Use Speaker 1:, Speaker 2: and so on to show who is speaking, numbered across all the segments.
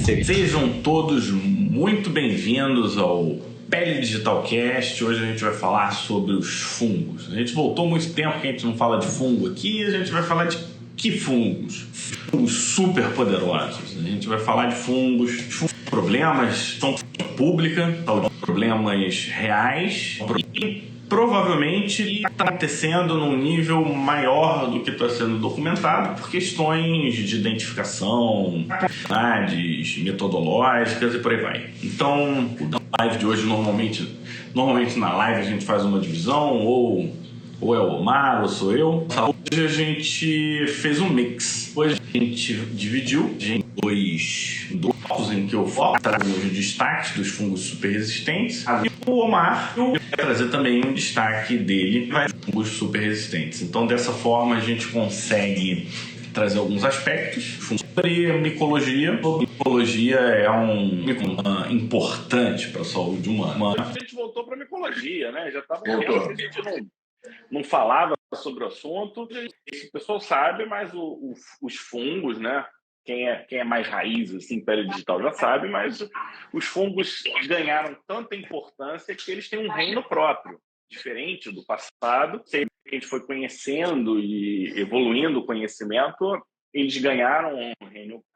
Speaker 1: Sejam todos muito bem-vindos ao Pele Digital Cast. Hoje a gente vai falar sobre os fungos. A gente voltou muito tempo que a gente não fala de fungo aqui, e a gente vai falar de que fungos? Fungos super poderosos. A gente vai falar de fungos problemas são pública, problemas reais, e provavelmente está acontecendo num nível maior do que está sendo documentado por questões de identificação, metodológicas e por aí vai. Então, a live de hoje, normalmente na live a gente faz uma divisão, ou é o Omar, ou sou eu. Hoje a gente fez um mix. Hoje a gente dividiu em dois blocos em que eu vou trazer os destaques dos fungos super resistentes. E o Omar vai trazer também um destaque dele para fungos super resistentes. Então, dessa forma, a gente consegue trazer alguns aspectos sobre micologia. Micologia é importante para a saúde humana.
Speaker 2: A gente voltou para micologia, né? Já estava um tempo que a gente não falava sobre o assunto. O pessoal sabe, mas os fungos, né? Quem é mais raiz, assim, pele digital já sabe, mas os fungos ganharam tanta importância que eles têm um reino próprio, diferente do passado. Sempre que a gente foi conhecendo e evoluindo o conhecimento, eles ganharam um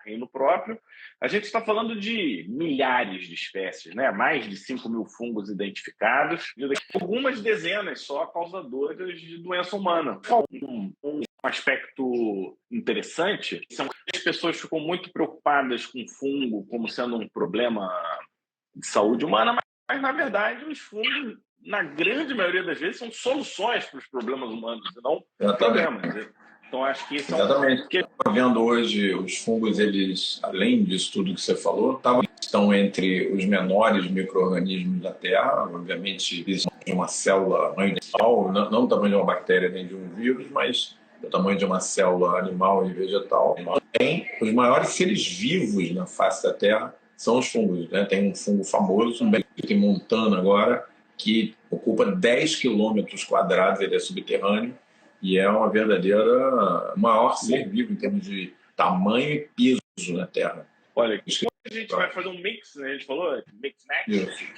Speaker 2: reino próprio. A gente está falando de milhares de espécies, né? Mais de 5 mil fungos identificados, e algumas dezenas só causadoras de doença humana. Um aspecto interessante são que as pessoas ficam muito preocupadas com fungo como sendo um problema de saúde humana, mas na verdade os fungos, na grande maioria das vezes, são soluções para os problemas humanos e não problemas. Então, acho que isso
Speaker 3: Exatamente. Estava vendo hoje os fungos, eles, além disso tudo que você falou, estão entre os menores micro-organismos da Terra. Obviamente, eles são de uma célula animal, não do tamanho de uma bactéria nem de um vírus, mas do tamanho de uma célula animal e vegetal. Tem os maiores seres vivos na face da Terra são os fungos, né? Tem um fungo famoso, em Montana agora, que ocupa 10 quilômetros quadrados, ele é subterrâneo, e é uma verdadeira maior ser vivo em termos de tamanho e peso na Terra.
Speaker 2: Olha, a gente vai fazer um mix, né? A gente falou mix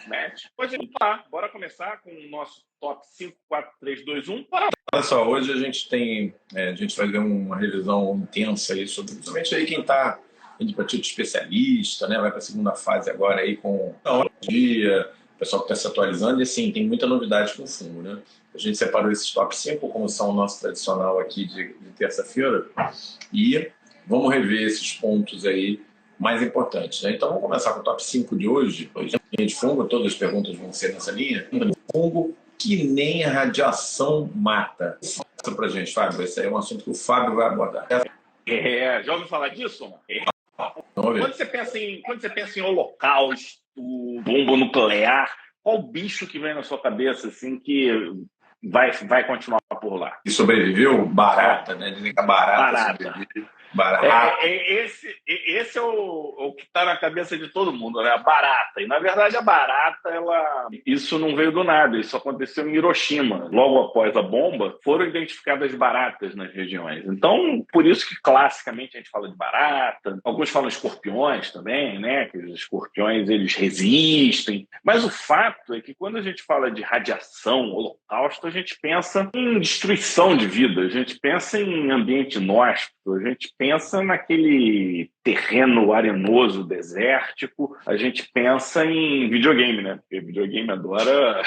Speaker 2: match. Pode ir lá, bora começar com o nosso top 5, 4, 3, 2, 1.
Speaker 3: Olha só, hoje a gente vai ver uma revisão intensa aí sobre, principalmente aí quem está indo para título especialista, né? Vai para a segunda fase agora aí com a dia, o pessoal que está se atualizando, e assim, tem muita novidade com o fungo, né? A gente separou esses top 5, como são o nosso tradicional aqui de terça-feira, e vamos rever esses pontos aí mais importantes, né? Então vamos começar com o top 5 de hoje. De fungo, todas as perguntas vão ser nessa linha. Fungo que nem a radiação mata. Fala pra gente, Fábio, esse aí é um assunto que o Fábio vai abordar.
Speaker 2: Já ouviu falar disso? Quando você pensa em holocausto, bomba nuclear, qual bicho que vem na sua cabeça assim que vai continuar por lá?
Speaker 3: E sobreviveu? Barata, né? Dizem que a barata sobrevive. Barata.
Speaker 2: Esse é o que está na cabeça de todo mundo, né? A barata. E, na verdade, a barata, isso não veio do nada. Isso aconteceu em Hiroshima. Logo após a bomba, foram identificadas baratas nas regiões. Então, por isso que, classicamente, a gente fala de barata. Alguns falam escorpiões também, né? Que os escorpiões, eles resistem. Mas o fato é que, quando a gente fala de radiação, holocausto, a gente pensa em destruição de vida. A gente pensa em ambiente inóspito. A gente pensa naquele terreno arenoso, desértico. A gente pensa em videogame, né? Porque videogame adora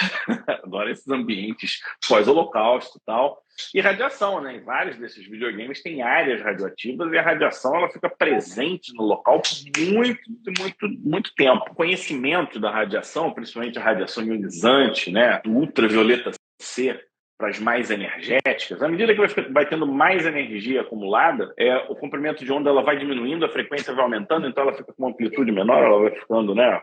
Speaker 2: esses ambientes pós-holocausto e tal. E radiação, né? Em vários desses videogames tem áreas radioativas e a radiação ela fica presente no local por muito tempo. O conhecimento da radiação, principalmente a radiação ionizante, né? Do ultravioleta C, para as mais energéticas, à medida que vai tendo mais energia acumulada, o comprimento de onda ela vai diminuindo, a frequência vai aumentando, então ela fica com uma amplitude menor, ela vai ficando, né,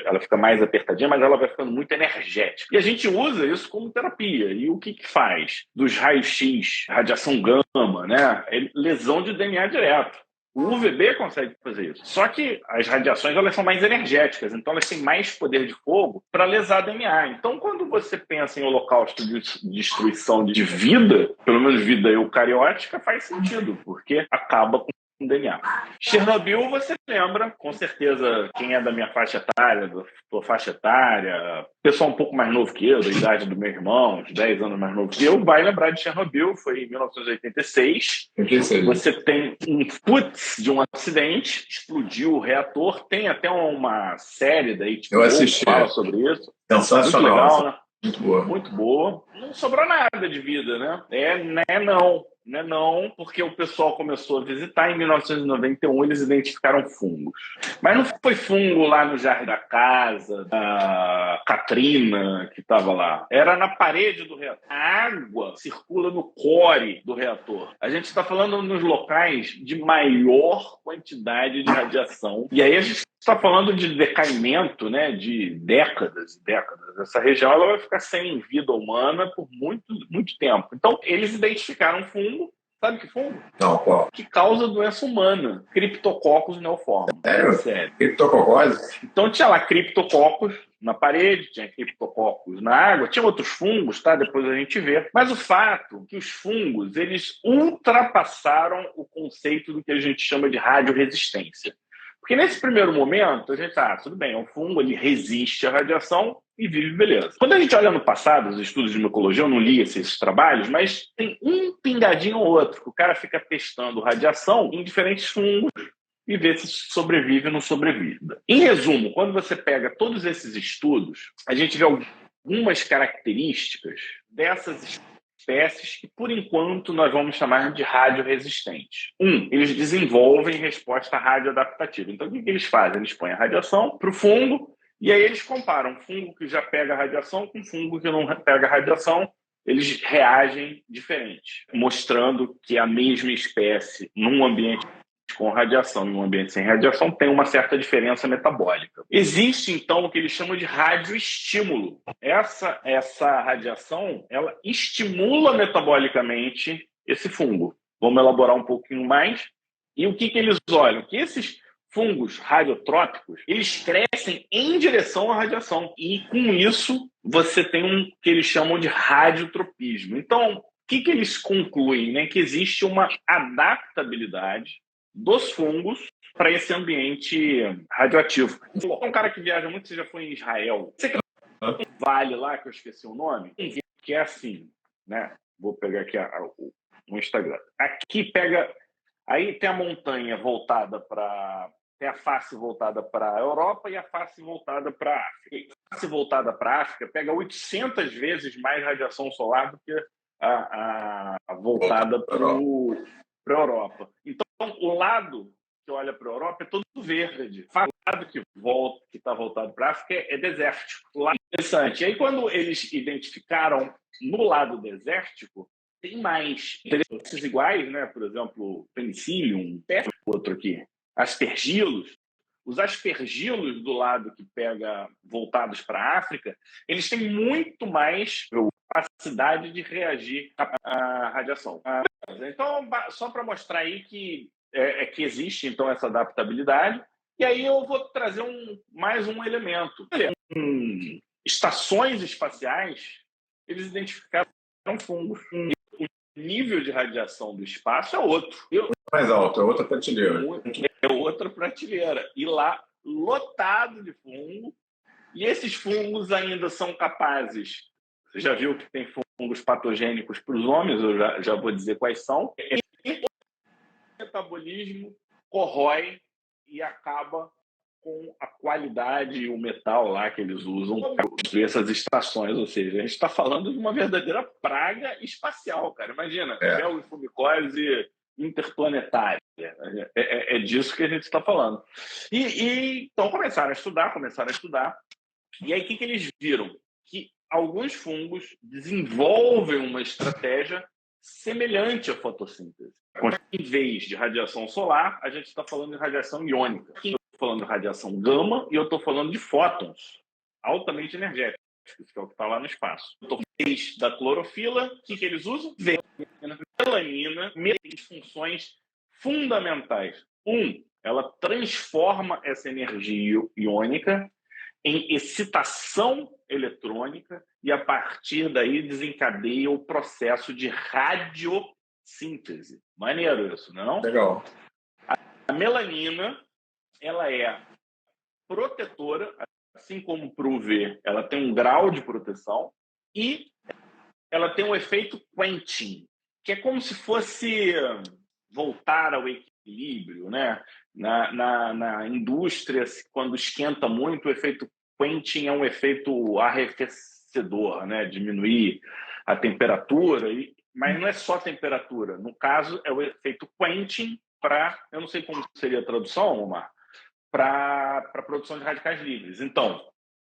Speaker 2: ela fica mais apertadinha, mas ela vai ficando muito energética. E a gente usa isso como terapia. E o que faz? Dos raios-x, radiação gama, né, lesão de DNA direto. O UVB consegue fazer isso. Só que as radiações elas são mais energéticas, então elas têm mais poder de fogo para lesar DNA. Então, quando você pensa em holocausto de destruição de vida, pelo menos vida eucariótica, faz sentido, porque acaba com DNA. Chernobyl, você lembra, com certeza, quem é da minha faixa etária, da tua faixa etária, pessoal um pouco mais novo que eu, da idade do meu irmão, uns 10 anos mais novo que eu, vai lembrar de Chernobyl, foi em 1986. Você tem um putz de um acidente, explodiu o reator, tem até uma série da HBO que fala sobre isso.
Speaker 3: Sensacional.
Speaker 2: Muito legal, né?
Speaker 3: Muito boa.
Speaker 2: Muito boa. Não sobrou nada de vida, né? Não, porque o pessoal começou a visitar em 1991, eles identificaram fungos. Mas não foi fungo lá no jardim da casa, da Katrina, que estava lá. Era na parede do reator. A água circula no core do reator. A gente está falando nos locais de maior quantidade de radiação. E aí a gente está falando de decaimento, né, de décadas e décadas. Essa região ela vai ficar sem vida humana por muito, muito tempo. Então, eles identificaram um fungo. Sabe que fungo?
Speaker 3: Não, qual?
Speaker 2: Que causa doença humana. Cryptococcus neoforme.
Speaker 3: Sério? Criptococose?
Speaker 2: Então, tinha lá criptococcus na parede, tinha criptococcus na água, tinha outros fungos, tá? Depois a gente vê. Mas o fato é que os fungos, eles ultrapassaram o conceito do que a gente chama de radioresistência. Porque nesse primeiro momento, a gente tudo bem, é um fungo, ele resiste à radiação e vive beleza. Quando a gente olha no passado, os estudos de micologia, eu não li esses trabalhos, mas tem um pingadinho ou outro, que o cara fica testando radiação em diferentes fungos e vê se sobrevive ou não sobrevive. Em resumo, quando você pega todos esses estudos, a gente vê algumas características dessas espécies que, por enquanto, nós vamos chamar de radioresistentes. Eles desenvolvem resposta radioadaptativa. Então, o que eles fazem? Eles põem a radiação para o fungo e aí eles comparam um fungo que já pega a radiação com um fungo que não pega a radiação. Eles reagem diferente, mostrando que a mesma espécie, num ambiente com radiação e um ambiente sem radiação, tem uma certa diferença metabólica. Existe, então, o que eles chamam de radioestímulo. Essa radiação, ela estimula metabolicamente esse fungo. Vamos elaborar um pouquinho mais. E o que eles olham? Que esses fungos radiotrópicos, eles crescem em direção à radiação. E, com isso, você tem um que eles chamam de radiotropismo. Então, o que eles concluem? Né? Que existe uma adaptabilidade dos fungos para esse ambiente radioativo. Um cara que viaja muito, você já foi em Israel. Você quer um vale lá, que eu esqueci o nome, que é assim, né? Vou pegar aqui o Instagram. Aqui pega... Aí tem a montanha voltada para... Tem a face voltada para a Europa e a face voltada para a África. A face voltada para a África pega 800 vezes mais radiação solar do que a voltada para a Europa. Então, o lado que olha para a Europa é todo verde. O lado que está voltado para a África é desértico. Lá é interessante. E aí, quando eles identificaram no lado desértico, tem mais interesses iguais, né? Por exemplo, penicillium, outro aqui, aspergilos. Os aspergilos do lado que pega voltados para a África, eles têm muito mais capacidade de reagir à radiação. Então, só para mostrar aí que existe, então, essa adaptabilidade. E aí eu vou trazer mais um elemento. Estações espaciais, eles identificaram fungos. O nível de radiação do espaço é outro.
Speaker 3: Mais alto, é outra prateleira.
Speaker 2: É outra prateleira. E lá, lotado de fungo. E esses fungos ainda são capazes... Você já viu que tem fungos patogênicos para os homens? Eu já vou dizer quais são. O metabolismo corrói e acaba com a qualidade e o metal lá que eles usam para construir essas estações. Ou seja, a gente está falando de uma verdadeira praga espacial, cara. Imagina, fumicose interplanetária. É disso que a gente está falando. Então começaram a estudar. E aí o que eles viram? Que alguns fungos desenvolvem uma estratégia semelhante à fotossíntese. Em vez de radiação solar, a gente está falando de radiação iônica. Eu estou falando de radiação gama e eu estou falando de fótons altamente energéticos, que é o que está lá no espaço. Da clorofila, o que eles usam? Melanina tem funções fundamentais. Ela transforma essa energia iônica em excitação eletrônica e, a partir daí, desencadeia o processo de radiossíntese. Maneiro isso, não?
Speaker 3: Legal.
Speaker 2: A melanina, ela é protetora, assim como para o UV, ela tem um grau de proteção e ela tem um efeito quenching, que é como se fosse voltar ao equilíbrio, né? Na indústria, quando esquenta muito, o efeito quenching é um efeito arrefecedor, né? Diminuir a temperatura, mas não é só temperatura. No caso, é o efeito quenching para, eu não sei como seria a tradução, Omar, para a produção de radicais livres. Então,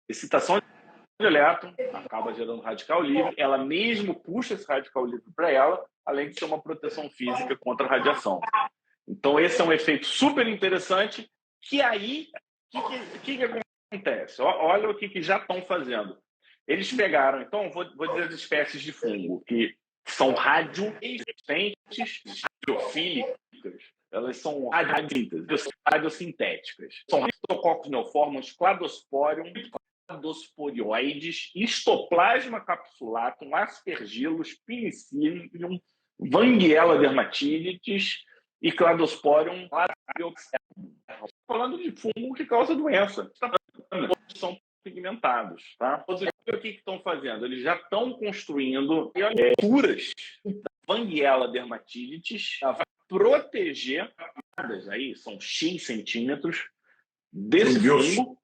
Speaker 2: excitação de elétron acaba gerando radical livre, ela mesmo puxa esse radical livre para ela, além de ser uma proteção física contra a radiação. Então, esse é um efeito super interessante, que aí, o que acontece? Olha o que já estão fazendo. Eles pegaram, então, vou dizer as espécies de fungo, que são radioresistentes, radiofílicas, elas são radiosintéticas. São Streptococcus neoformans, Cladosporium, Cladosporioides, Histoplasma capsulatum, Aspergillus, Penicillium, Vanguiella dermatitis e Cladosporium larioxetum. Falando de fungo que causa doença. São pigmentados, tá? O que estão fazendo? Eles já estão construindo curas da Vanguiella dermatitis para proteger, aí são X centímetros desse fungo,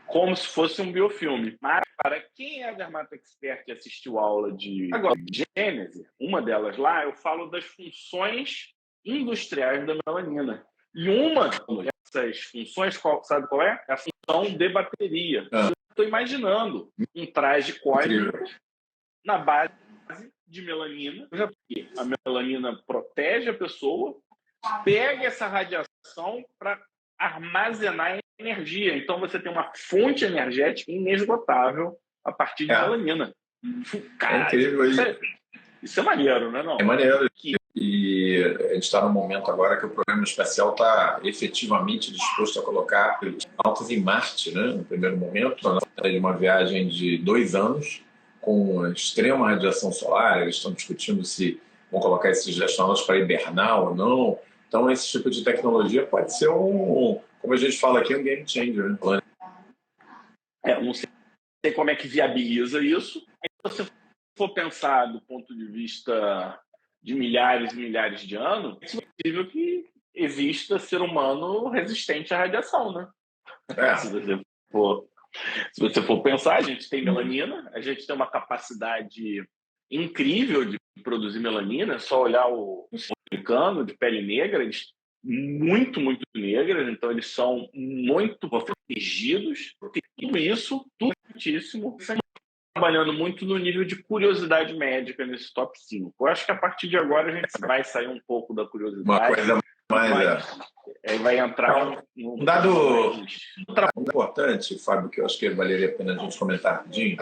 Speaker 2: como se fosse um biofilme. Mas, para quem é dermato-expert e assistiu a aula de Gênese, uma delas lá, eu falo das funções industriais da melanina. E uma dessas funções, sabe qual é? É a função de bateria. Estou imaginando um traje cósmico na base de melanina. A melanina protege a pessoa, pega essa radiação para armazenar energia. Então, você tem uma fonte energética inesgotável a partir de melanina. Cara,
Speaker 3: é incrível
Speaker 2: isso é maneiro, não é? Não?
Speaker 3: É maneiro. E a gente está num momento agora que o programa espacial está efetivamente disposto a colocar astronautas em Marte, né? No primeiro momento, de uma viagem de 2 anos, com extrema radiação solar. Eles estão discutindo se vão colocar esses astronautas para hibernar ou não. Então, esse tipo de tecnologia pode ser como a gente fala aqui, um game changer. Né?
Speaker 2: Eu não sei como é que viabiliza isso. Se você for pensar do ponto de vista de milhares e milhares de anos, é possível que exista ser humano resistente à radiação, né? Se você for pensar, a gente tem melanina, a gente tem uma capacidade incrível de produzir melanina, é só olhar o africano de pele negra, eles muito negras, então eles são muito protegidos. Tudo isso, tudo muitíssimo, trabalhando muito no nível de curiosidade médica nesse top 5. Eu acho que a partir de agora a gente vai sair um pouco da curiosidade.
Speaker 3: Uma coisa mais...
Speaker 2: vai entrar
Speaker 3: um dado importante, Fábio, que eu acho que valeria a pena a gente comentar rapidinho.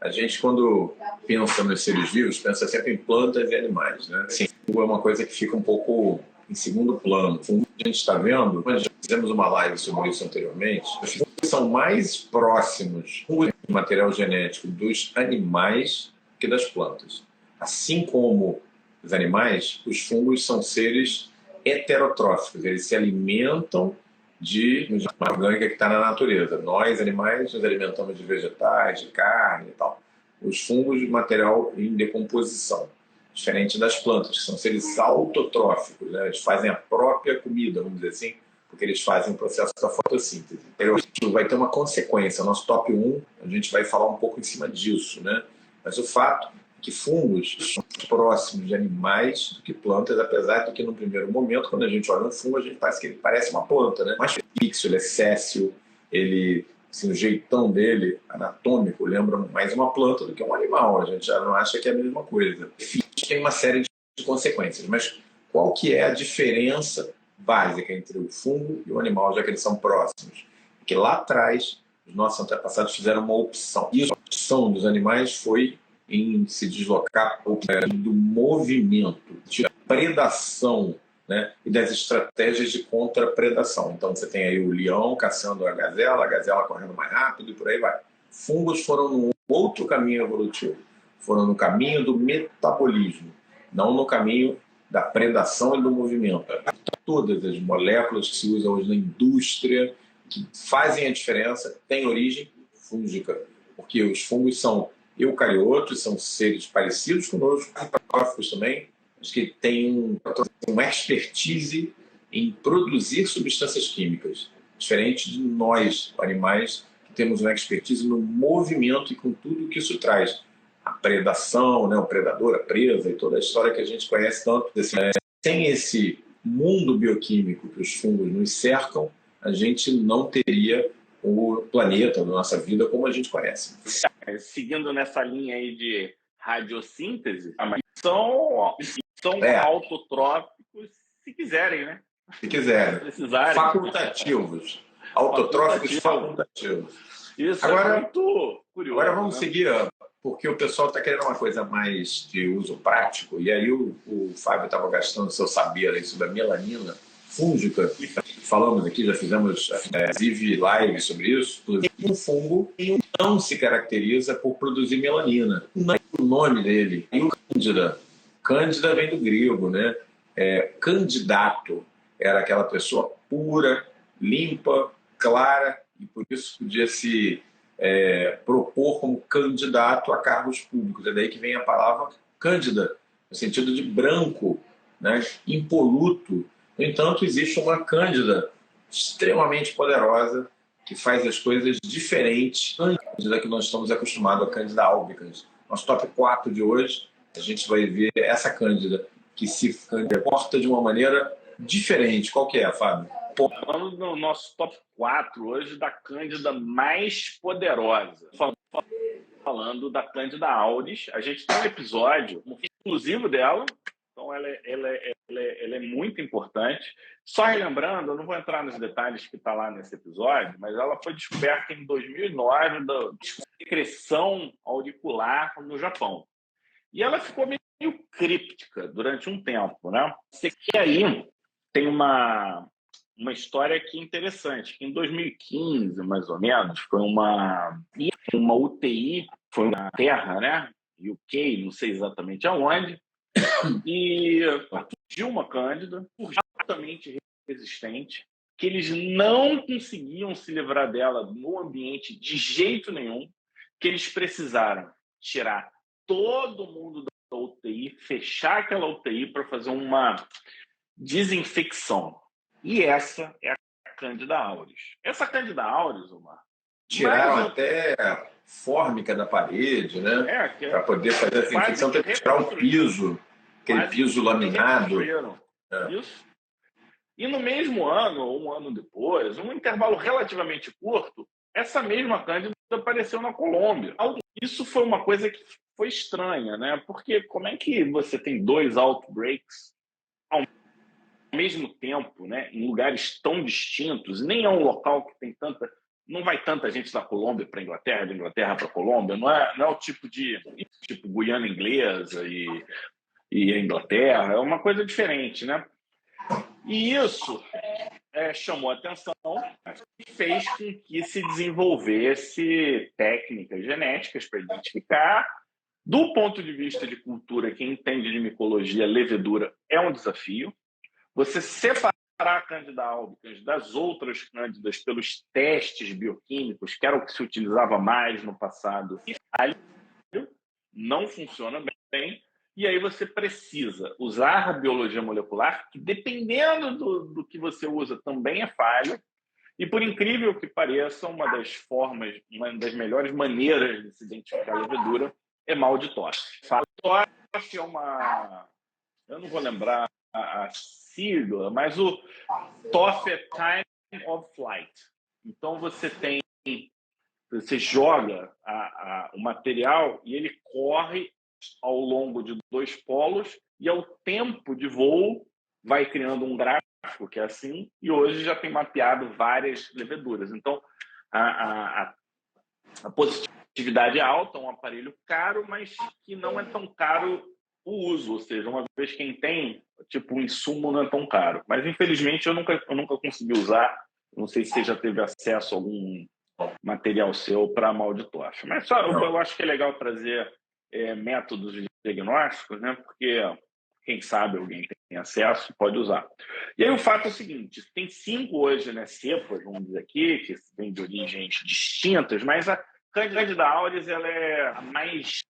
Speaker 3: A gente, quando pensa nos seres vivos, pensa sempre em plantas e animais, né? Sim. É uma coisa que fica um pouco em segundo plano. O fungo que a gente está vendo, nós já fizemos uma live sobre isso anteriormente, os fungos são mais próximos do material genético dos animais que das plantas. Assim como os animais, os fungos são seres heterotróficos, eles se alimentam de uma orgânica que está na natureza. Nós, animais, nos alimentamos de vegetais, de carne e tal. Os fungos, de material em decomposição. Diferente das plantas, que são seres autotróficos, né? Eles fazem a própria comida, vamos dizer assim, porque eles fazem o processo da fotossíntese. Então, isso vai ter uma consequência. O nosso top 1, a gente vai falar um pouco em cima disso, né? Mas o fato é que fungos são próximos de animais do que plantas, apesar de que, no primeiro momento, quando a gente olha um fungo, a gente parece que ele parece uma planta, né? Mas fixo, ele é séssil, ele... Assim, o jeitão dele, anatômico, lembra mais uma planta do que um animal. A gente já não acha que é a mesma coisa. Tem uma série de consequências, mas qual que é a diferença básica entre o fungo e o animal, já que eles são próximos? Porque lá atrás, os nossos antepassados fizeram uma opção. E a opção dos animais foi em se deslocar do movimento, de predação, né, e das estratégias de contra-predação. Então você tem aí o leão caçando a gazela correndo mais rápido e por aí vai. Fungos foram num outro caminho evolutivo. Foram no caminho do metabolismo, não no caminho da predação e do movimento. Todas as moléculas que se usam hoje na indústria, que fazem a diferença, têm origem fúngica, porque os fungos são eucariotos, são seres parecidos conosco, prófugos também, mas que têm uma expertise em produzir substâncias químicas, diferente de nós, animais, que temos uma expertise no movimento e com tudo que isso traz. A predação, né, o predador, a presa e toda a história que a gente conhece tanto. Sem esse mundo bioquímico que os fungos nos cercam, a gente não teria o planeta, a nossa vida, como a gente conhece.
Speaker 2: Seguindo nessa linha aí de radiossíntese, são autotróficos, se quiserem, né?
Speaker 3: Se quiserem.
Speaker 2: Precisarem.
Speaker 3: Facultativos. Autotróficos facultativos.
Speaker 2: Isso
Speaker 3: agora,
Speaker 2: é muito curioso.
Speaker 3: Agora vamos seguir, porque o pessoal está querendo uma coisa mais de uso prático, e aí o Fábio estava gastando seu saber aí sobre a melanina fúngica. Falamos aqui, já fizemos inclusive live sobre isso. Um fungo não se caracteriza por produzir melanina. Não é o nome dele. E o Cândida. Cândida vem do grego, né? Candidato era aquela pessoa pura, limpa, clara, e por isso podia se propor como candidato a cargos públicos. É daí que vem a palavra cândida, no sentido de branco, né? Impoluto. No entanto, existe uma cândida extremamente poderosa que faz as coisas diferentes da que nós estamos acostumados, a Cândida albicans. Nosso top 4 de hoje, a gente vai ver essa cândida que se comporta de uma maneira diferente. Qual que é, Fábio?
Speaker 2: Falando no nosso top 4 hoje da cândida mais poderosa. Falando da Cândida auris, a gente tem um episódio exclusivo dela, então ela é muito importante. Só relembrando, eu não vou entrar nos detalhes que está lá nesse episódio, mas ela foi descoberta em 2009 da secreção auricular no Japão. E ela ficou meio críptica durante um tempo, né? E aí tem uma história aqui interessante, que em 2015, mais ou menos, foi uma UTI, foi na Terra, né? UK, não sei exatamente aonde, e surgiu uma cândida altamente resistente, que eles não conseguiam se livrar dela no ambiente de jeito nenhum, que eles precisaram tirar todo mundo da UTI, fechar aquela UTI para fazer uma desinfecção. E essa é a Cândida auris. Essa Cândida auris, Omar,
Speaker 3: tiraram até a fórmica da parede, né? Para poder fazer a desinfecção, tem que tirar o piso, aquele piso laminado.
Speaker 2: Isso. E no mesmo ano, ou um ano depois, um intervalo relativamente curto, essa mesma Cândida apareceu na Colômbia. Isso foi uma coisa que foi estranha, né? Porque como é que você tem 2 outbreaks ao mesmo tempo, né, em lugares tão distintos? Nem é um local que tem tanta... Não vai tanta gente da Colômbia para a Inglaterra, da Inglaterra para a Colômbia. Não é o tipo Guiana Inglesa e a Inglaterra. É uma coisa diferente, né? E isso chamou a atenção e fez com que se desenvolvesse técnicas genéticas para identificar. Do ponto de vista de cultura, quem entende de micologia, levedura é um desafio. Você separar a Cândida albicans das outras cândidas pelos testes bioquímicos, que era o que se utilizava mais no passado, não funciona bem. E aí você precisa usar a biologia molecular, que dependendo do que você usa também é falho. E por incrível que pareça, uma das melhores maneiras de se identificar a levedura é mal de tosse. Tosse é uma... Eu não vou lembrar a sigla, mas o TOF é Time of Flight. Então você joga o material e ele corre ao longo de 2 polos e ao tempo de voo vai criando um gráfico que é assim, e hoje já tem mapeado várias leveduras. Então a positividade é alta, é um aparelho caro, mas que não é tão caro o uso, ou seja, uma vez quem tem, o insumo não é tão caro. Mas, infelizmente, eu nunca consegui usar. Não sei se você já teve acesso a algum material seu para mal de tosse. Mas eu acho que é legal trazer métodos diagnósticos, né? Porque, quem sabe, alguém tem acesso, pode usar. E aí o fato é o seguinte, tem 5 hoje, né, cepas, vamos dizer aqui, que vêm de origens distintas, mas a Cândida auris ela é a mais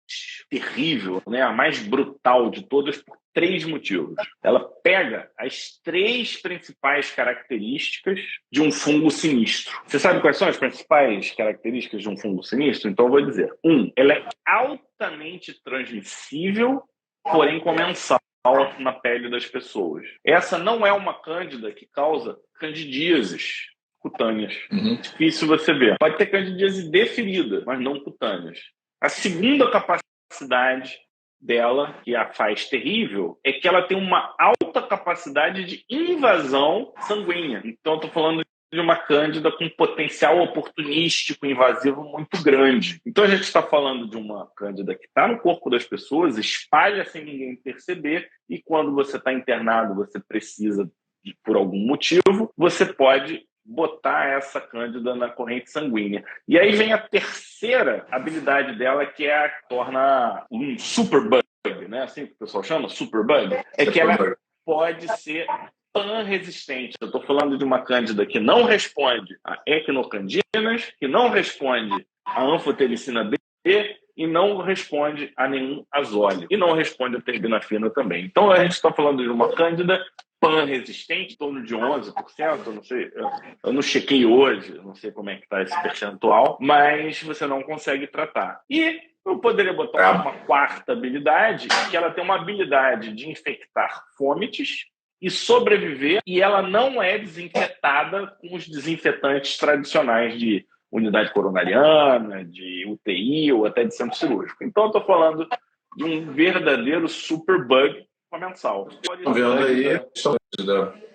Speaker 2: terrível, né, a mais brutal de todas por 3 motivos. Ela pega as 3 principais características de um fungo sinistro. Você sabe quais são as principais características de um fungo sinistro? Então eu vou dizer. 1, ela é altamente transmissível, porém comensal na pele das pessoas. Essa não é uma cândida que causa candidíases cutâneas. Difícil você ver. Pode ter candidíase de ferida, mas não cutâneas. A segunda capacidade dela, que a faz terrível, é que ela tem uma alta capacidade de invasão sanguínea. Então, estou falando de uma cândida com potencial oportunístico, invasivo muito grande. Então, a gente está falando de uma cândida que está no corpo das pessoas, espalha sem ninguém perceber, e quando você está internado, você precisa, por algum motivo, você pode botar essa cândida na corrente sanguínea. E aí vem a terceira habilidade dela, que é a que torna um superbug, né? Assim que o pessoal chama, superbug, é que ela pode ser pan-resistente. Eu estou falando de uma cândida que não responde a equinocandinas, que não responde a anfotericina B e não responde a nenhum azóleo. E não responde a terbinafina também. Então, a gente está falando de uma cândida pan-resistente, em torno de 11%, não sei, eu não chequei hoje, não sei como é que está esse percentual, mas você não consegue tratar. E eu poderia botar uma quarta habilidade, que ela tem uma habilidade de infectar fômites e sobreviver, e ela não é desinfetada com os desinfetantes tradicionais de unidade coronariana, de UTI ou até de centro cirúrgico. Então, eu estou falando de um verdadeiro superbug comensal.
Speaker 3: Estão vendo aí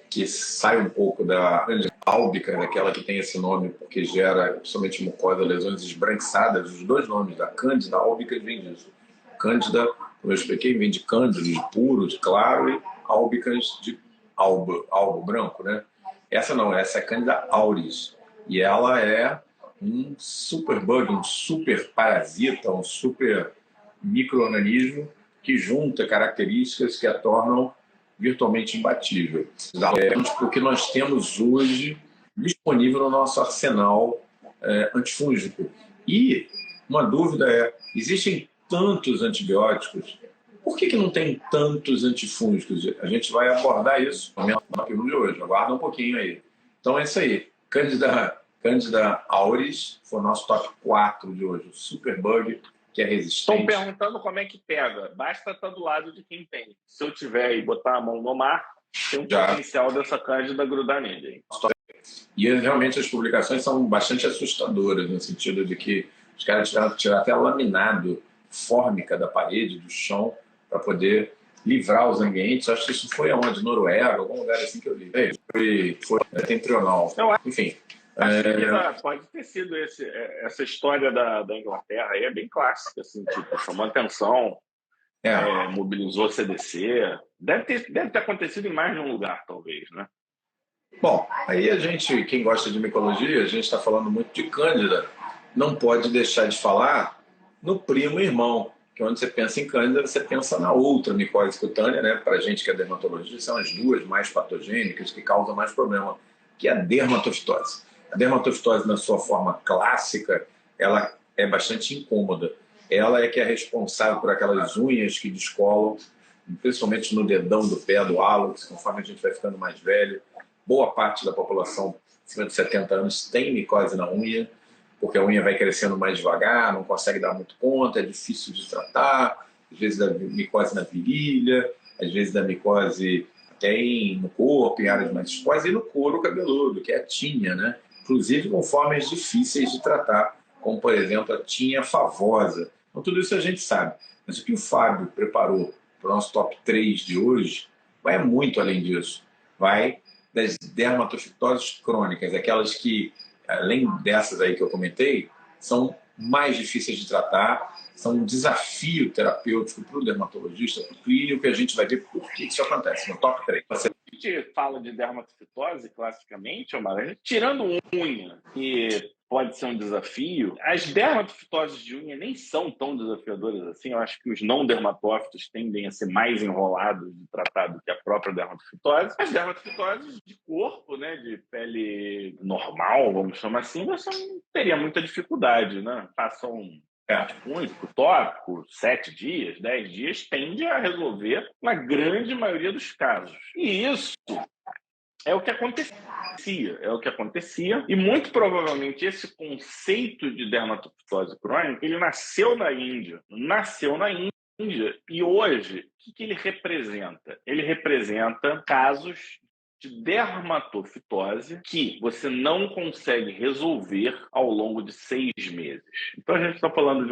Speaker 3: que sai um pouco da álbica, daquela que tem esse nome, porque gera, principalmente mucosa, lesões esbranquiçadas. Os 2 nomes, da cândida álbica, vem disso. Cândida, como eu expliquei, vem de cândido, de puro, de claro, e álbicas de albo branco, né? Essa não, essa é a cândida auris. E ela é um super bug, um super parasita, um super micro-organismo que junta características que a tornam virtualmente imbatível. O que nós temos hoje disponível no nosso arsenal antifúngico. E uma dúvida é, existem tantos antibióticos, por que não tem tantos antifúngicos? A gente vai abordar isso no filme de hoje, aguarda um pouquinho aí. Então é isso aí, Cândida auris foi o nosso top 4 de hoje, o superbug que é resistente.
Speaker 2: Estão perguntando como é que pega. Basta estar do lado de quem tem. Se eu tiver e botar a mão no mar, tem um potencial dessa cândida grudar nele.
Speaker 3: E realmente as publicações são bastante assustadoras, no sentido de que os caras tiveram que tirar até laminado fórmica da parede, do chão, para poder livrar os ambientes. Acho que isso foi aonde? Noruega, algum lugar assim que eu li. Foi setentrional. Enfim.
Speaker 2: Pode ter sido essa história da Inglaterra aí, é bem clássica, assim, tipo, chamou atenção, mobilizou o CDC. Deve ter acontecido em mais de um lugar, talvez, né?
Speaker 3: Bom, aí quem gosta de micologia, a gente está falando muito de cândida, não pode deixar de falar no primo irmão, que onde você pensa em cândida, você pensa na outra micose cutânea, né? Para a gente que é dermatologista, são as 2 mais patogênicas que causam mais problema, que é a dermatofitose. A dermatofitose, na sua forma clássica, ela é bastante incômoda. Ela é que é responsável por aquelas unhas que descolam, principalmente no dedão do pé, do hálux, conforme a gente vai ficando mais velho. Boa parte da população acima de 70 anos tem micose na unha, porque a unha vai crescendo mais devagar, não consegue dar muito conta, é difícil de tratar, às vezes da micose na virilha, às vezes da micose até no corpo, em áreas mais expostas, e no couro cabeludo, que é a tinea, né? Inclusive com formas difíceis de tratar, como, por exemplo, a tinea favosa. Então, tudo isso a gente sabe. Mas o que o Fábio preparou para o nosso top 3 de hoje vai muito além disso. Vai das dermatofitoses crônicas, aquelas que, além dessas aí que eu comentei, são mais difíceis de tratar, são um desafio terapêutico para o dermatologista, para o clínico, e a gente vai ver por que isso acontece no top 3.
Speaker 2: A gente fala de dermatofitose classicamente, Omar, tirando unha, que pode ser um desafio. As dermatofitoses de unha nem são tão desafiadoras assim. Eu acho que os não dermatófitos tendem a ser mais enrolados de tratar do que a própria dermatofitose. As dermatofitoses de corpo, né, de pele normal, vamos chamar assim, você não teria muita dificuldade, né? Passam único, tópico, 7 dias, 10 dias, tende a resolver na grande maioria dos casos. E isso é o que acontecia, e muito provavelmente esse conceito de dermatofitose crônica, ele nasceu na Índia, e hoje, o que ele representa? Ele representa casos de dermatofitose que você não consegue resolver ao longo de 6 meses. Então, a gente está falando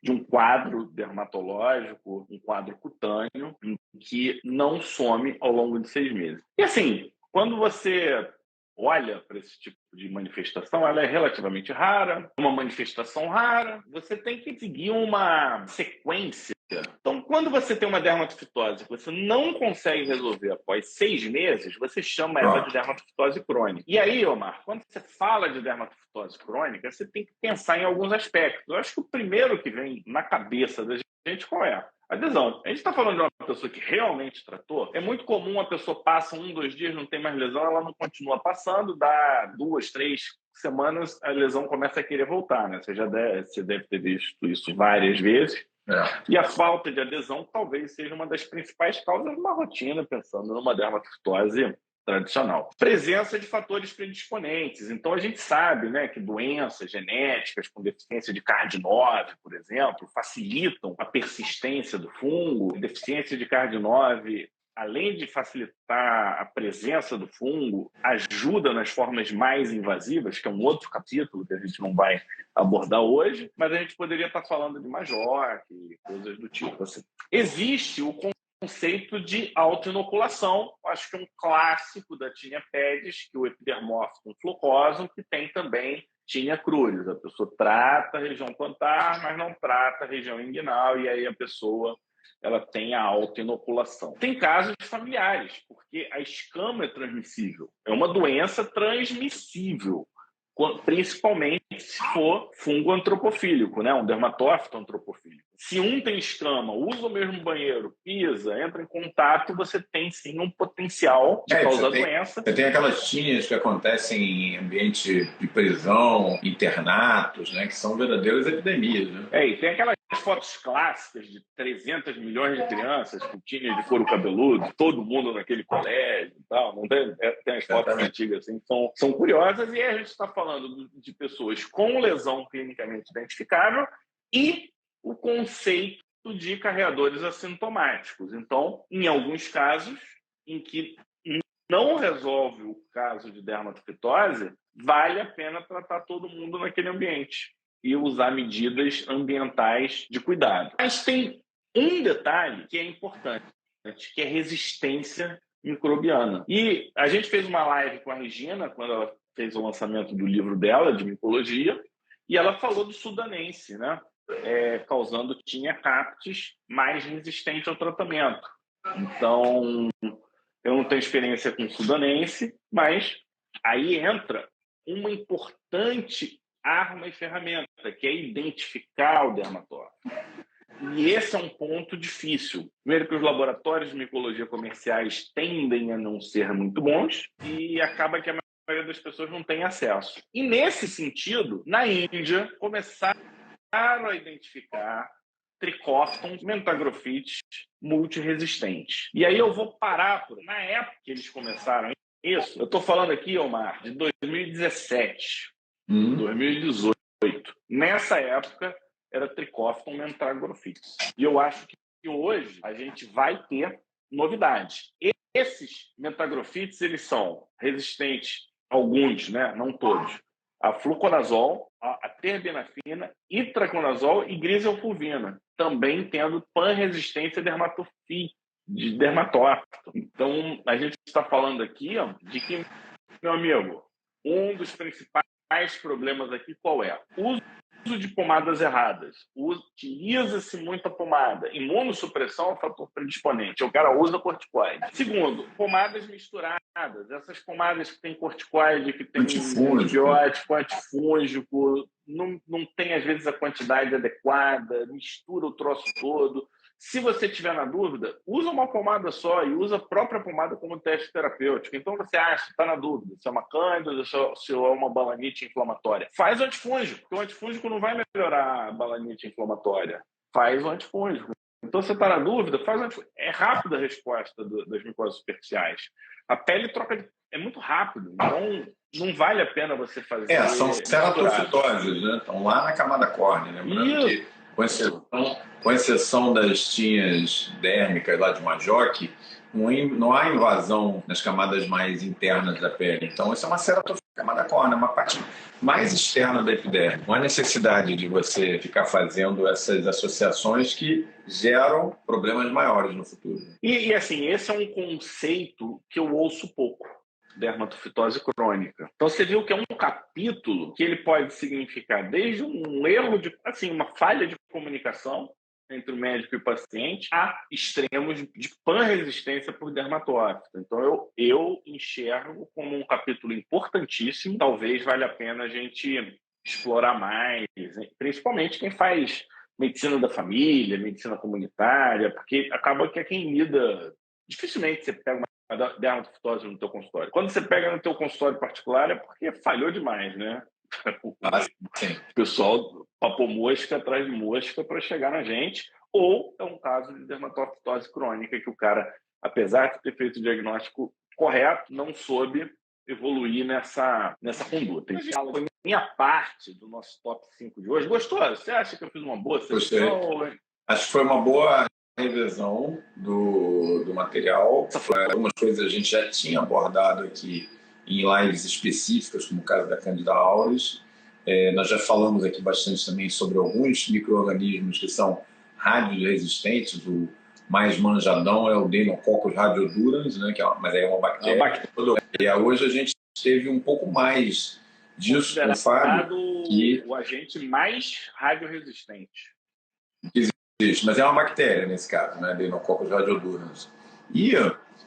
Speaker 2: de um quadro dermatológico, um quadro cutâneo, que não some ao longo de 6 meses. E assim, quando você olha para esse tipo de manifestação, ela é relativamente rara, uma manifestação rara, você tem que seguir uma sequência. Então, quando você tem uma dermatofitose que você não consegue resolver após 6 meses, você chama ela de dermatofitose crônica. E aí, Omar, quando você fala de dermatofitose crônica, você tem que pensar em alguns aspectos. Eu acho que o primeiro que vem na cabeça da gente, qual é? Adesão. A gente está falando de uma pessoa que realmente tratou. É muito comum a pessoa passa 1, 2 dias, não tem mais lesão, ela não continua passando, dá 2, 3 semanas, a lesão começa a querer voltar, né? Você deve ter visto isso várias vezes. E a falta de adesão talvez seja uma das principais causas de uma rotina, pensando numa dermatofitose tradicional. Presença de fatores predisponentes. Então, a gente sabe, né, que doenças genéticas com deficiência de CARD9, por exemplo, facilitam a persistência do fungo. Deficiência de CARD9, além de facilitar a presença do fungo, ajuda nas formas mais invasivas, que é um outro capítulo que a gente não vai abordar hoje, mas a gente poderia estar falando de Majorque e coisas do tipo. Assim. Existe o conceito de autoinoculação, acho que é um clássico da Tinea pedis, que é o epidermófito flocosum, que tem também Tinea cruris. A pessoa trata a região plantar, mas não trata a região inguinal, e aí a pessoa ela tem a autoinoculação. Tem casos familiares, porque a escama é transmissível. É uma doença transmissível, principalmente se for fungo antropofílico, né? Um dermatófito antropofílico. Se um tem escama, usa o mesmo banheiro, pisa, entra em contato, você tem sim um potencial de causar doença.
Speaker 3: Você tem aquelas tinhas que acontecem em ambiente de prisão, internatos, né? Que são verdadeiras epidemias, né?
Speaker 2: E tem aquelas fotos clássicas de 300 milhões de crianças com tinhas de couro cabeludo, todo mundo naquele colégio e tal. Não tem as fotos antigas assim, são curiosas, e a gente está falando de pessoas com lesão clinicamente identificável e o conceito de carreadores assintomáticos. Então, em alguns casos em que não resolve o caso de dermatofitose, vale a pena tratar todo mundo naquele ambiente e usar medidas ambientais de cuidado. Mas tem um detalhe que é importante, que é resistência microbiana. E a gente fez uma live com a Regina, quando ela fez o lançamento do livro dela, de micologia, e ela falou do sudanense, né? Causando Tinea captis mais resistente ao tratamento. Então, eu não tenho experiência com sudanense, mas aí entra uma importante arma e ferramenta, que é identificar o dermatófito. E esse é um ponto difícil. Primeiro que os laboratórios de micologia comerciais tendem a não ser muito bons e acaba que a maioria das pessoas não tem acesso. E nesse sentido, na Índia, começaram a identificar tricófton mentagrofites multiresistentes. E aí eu vou parar na época que eles começaram isso. Eu estou falando aqui, Omar, de 2017, 2018. Nessa época era tricófton mentagrofites. E eu acho que hoje a gente vai ter novidades. Esses mentagrofites, eles são resistentes, alguns, né? Não todos, a fluconazol, a terbinafina, itraconazol e griselfulvina, também tendo panresistência de dermatófito. Então, a gente está falando aqui de que, meu amigo, um dos principais problemas aqui qual é? O uso de pomadas erradas. Utiliza-se muita pomada. Imunossupressão é um fator predisponente. O cara usa corticoide. Segundo, pomadas misturadas. Essas pomadas que tem corticoide, que tem antibiótico, antifúngico, não tem, às vezes, a quantidade adequada, mistura o troço todo. Se você tiver na dúvida, usa uma pomada só e usa a própria pomada como teste terapêutico. Então, você acha, está na dúvida, se é uma cândida, se é uma balanite inflamatória. Faz o antifúngico, porque o antifúngico não vai melhorar a balanite inflamatória. Faz o antifúngico. Então, você está na dúvida, faz o antifúngico. É rápida a resposta das mucosas superficiais. A pele troca é muito rápido, então não vale a pena você fazer...
Speaker 3: São ceratofitoses, né? Estão lá na camada córnea, lembrando que, com exceção das tinhas dérmicas lá de Majock, não há invasão nas camadas mais internas da pele. Então, isso é uma ceratofitose, camada córnea, uma parte mais externa da epiderme. Não há necessidade de você ficar fazendo essas associações que geram problemas maiores no futuro.
Speaker 2: E assim, esse é um conceito que eu ouço pouco. Dermatofitose crônica. Então você viu que é um capítulo que ele pode significar desde um erro uma falha de comunicação entre o médico e o paciente, a extremos de panresistência por dermatófito. Então eu enxergo como um capítulo importantíssimo. Talvez valha a pena a gente explorar mais, principalmente quem faz medicina da família, medicina comunitária, porque acaba que é quem lida. Dificilmente você pega uma dermatofitose no teu consultório. Quando você pega no teu consultório particular é porque falhou demais, né? O pessoal papou mosca atrás de mosca para chegar na gente, ou é um caso de dermatofitose crônica que o cara, apesar de ter feito o diagnóstico correto, não soube evoluir nessa conduta. Então, foi minha parte do nosso top 5 de hoje. Gostou? Você acha que eu fiz uma boa seleção?
Speaker 3: Acho que foi uma boa revisão do material. Algumas coisas a gente já tinha abordado aqui em lives específicas, como o caso da Candida auris. Nós já falamos aqui bastante também sobre alguns micro-organismos que são radioresistentes. O mais manjadão é o Deinococcus radiodurans, né, mas é uma bactéria. E hoje a gente teve um pouco mais disso com o Fábio.
Speaker 2: O agente mais radioresistente.
Speaker 3: Mas é uma bactéria nesse caso, né? Deinococcus radiodurans. E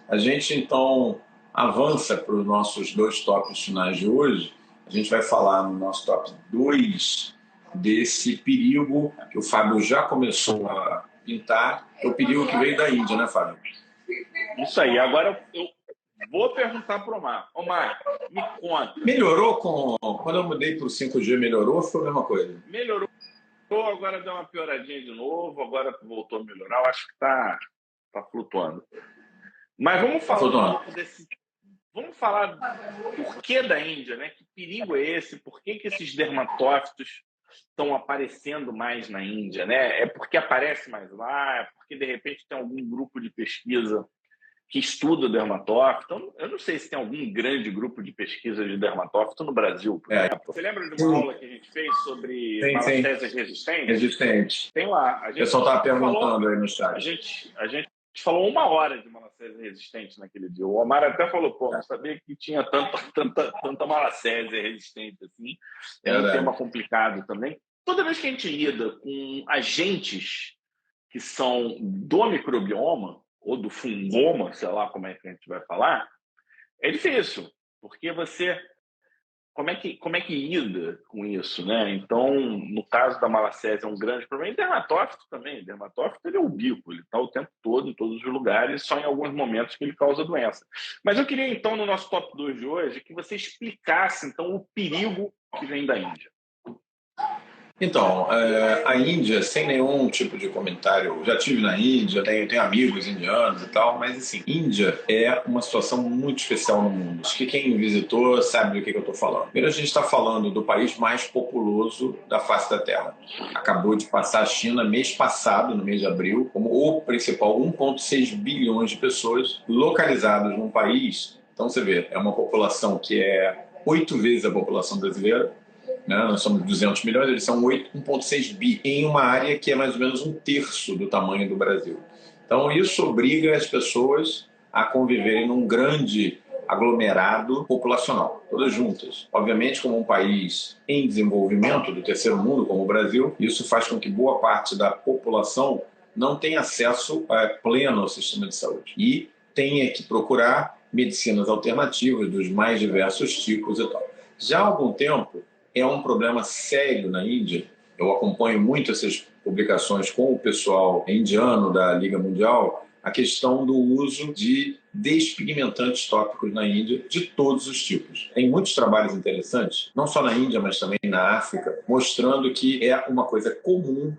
Speaker 3: a gente então avança para os nossos 2 tops finais de hoje. A gente vai falar no nosso top 2 desse perigo que o Fábio já começou a pintar, é o perigo que veio da Índia, né, Fábio?
Speaker 2: Isso aí. Agora eu vou perguntar para o Omar. Omar, me conta.
Speaker 3: Melhorou quando eu mudei para o 5G, melhorou ou foi a mesma coisa?
Speaker 2: Melhorou. Agora deu uma pioradinha de novo, agora voltou a melhorar. Eu acho que tá flutuando. Mas vamos falar um pouco desse. Vamos falar do porquê da Índia, né? Que perigo é esse? Por que esses dermatófitos estão aparecendo mais na Índia, né? É porque aparece mais lá? É porque, de repente, tem algum grupo de pesquisa que estuda dermatófito? Então, eu não sei se tem algum grande grupo de pesquisa de dermatófito no Brasil, por exemplo. Você lembra de uma aula que a gente fez sobre malassezas resistentes? Tem lá.
Speaker 3: O pessoal estava perguntando aí no chat.
Speaker 2: A gente falou 1 hora de malassezia resistente naquele dia. O Omar até falou, não sabia que tinha tanta malacésia resistente assim. É um tema complicado também. Toda vez que a gente lida com agentes que são do microbioma, ou do fungoma, sei lá como é que a gente vai falar, é difícil, porque você... Como é que lida com isso, né? Então, no caso da malacésia, é um grande problema. E dermatófito também. Dermatófito, ele é ubíquo, ele está o tempo todo, em todos os lugares, só em alguns momentos que ele causa doença. Mas eu queria, então, no nosso top 2 de hoje, que você explicasse, então, o perigo que vem da Índia.
Speaker 3: Então, a Índia, sem nenhum tipo de comentário, já estive na Índia, tenho amigos indianos e tal, mas assim, Índia é uma situação muito especial no mundo. Acho que quem visitou sabe do que eu estou falando. Primeiro, a gente está falando do país mais populoso da face da Terra. Acabou de passar a China mês passado, no mês de abril, como o principal 1,6 bilhões de pessoas localizadas num país. Então, você vê, é uma população que é 8 vezes a população brasileira. Nós somos 200 milhões, eles são 1,6 bi, em uma área que é mais ou menos 1/3 do tamanho do Brasil. Então, isso obriga as pessoas a conviverem num grande aglomerado populacional, todas juntas. Obviamente, como um país em desenvolvimento do terceiro mundo, como o Brasil, isso faz com que boa parte da população não tenha acesso pleno ao sistema de saúde e tenha que procurar medicinas alternativas dos mais diversos tipos e tal. Já há algum tempo, é um problema sério na Índia. Eu acompanho muito essas publicações com o pessoal indiano da Liga Mundial, a questão do uso de despigmentantes tópicos na Índia, de todos os tipos. Tem muitos trabalhos interessantes, não só na Índia, mas também na África, mostrando que é uma coisa comum,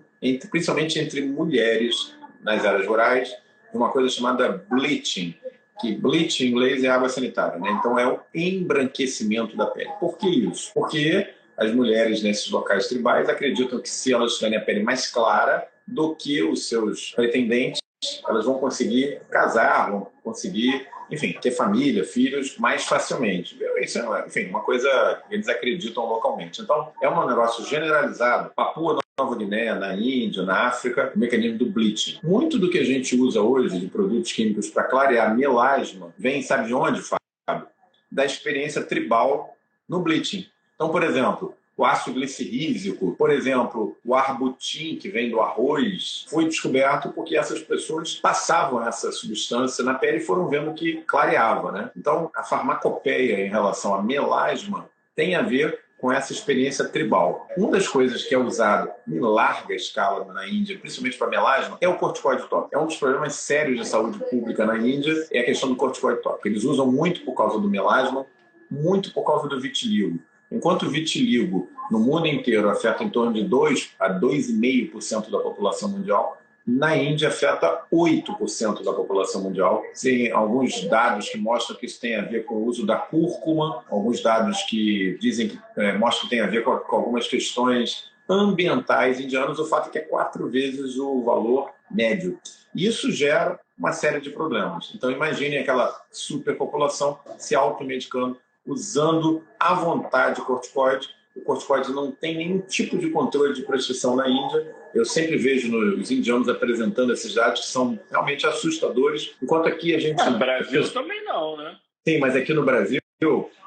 Speaker 3: principalmente entre mulheres nas áreas rurais, uma coisa chamada bleaching, que bleach em inglês é água sanitária, né? Então é o embranquecimento da pele. Por que isso? Porque as mulheres nesses locais tribais acreditam que se elas tiverem a pele mais clara do que os seus pretendentes, elas vão conseguir casar, vão conseguir, enfim, ter família, filhos mais facilmente. Isso é, enfim, uma coisa que eles acreditam localmente. Então, é um negócio generalizado. Papua Nova Guiné, na Índia, na África, o mecanismo do bleaching. Muito do que a gente usa hoje de produtos químicos para clarear melasma vem, sabe de onde, Fábio? Da experiência tribal no bleaching. Então, por exemplo, o ácido glicerídeo, por exemplo, o arbutin, que vem do arroz, foi descoberto porque essas pessoas passavam essa substância na pele e foram vendo que clareava, né? Então, a farmacopeia em relação a melasma tem a ver com essa experiência tribal. Uma das coisas que é usado em larga escala na Índia, principalmente para melasma, é o corticoide tópico. É um dos problemas sérios de saúde pública na Índia, é a questão do corticoide tópico. Eles usam muito por causa do melasma, muito por causa do vitiligo. Enquanto o vitiligo no mundo inteiro afeta em torno de 2 a 2,5% da população mundial, na Índia afeta 8% da população mundial. Tem alguns dados que mostram que isso tem a ver com o uso da cúrcuma, alguns dados que dizem que mostram que tem a ver com algumas questões ambientais indianas. O fato é que é 4 vezes o valor médio. Isso gera uma série de problemas. Então imagine aquela superpopulação se automedicando, usando à vontade corticoide. O corticoide não tem nenhum tipo de controle de prescrição na Índia. Eu sempre vejo os indianos apresentando esses dados que são realmente assustadores, enquanto aqui a gente...
Speaker 2: No Brasil também não, né?
Speaker 3: Sim, mas aqui no Brasil,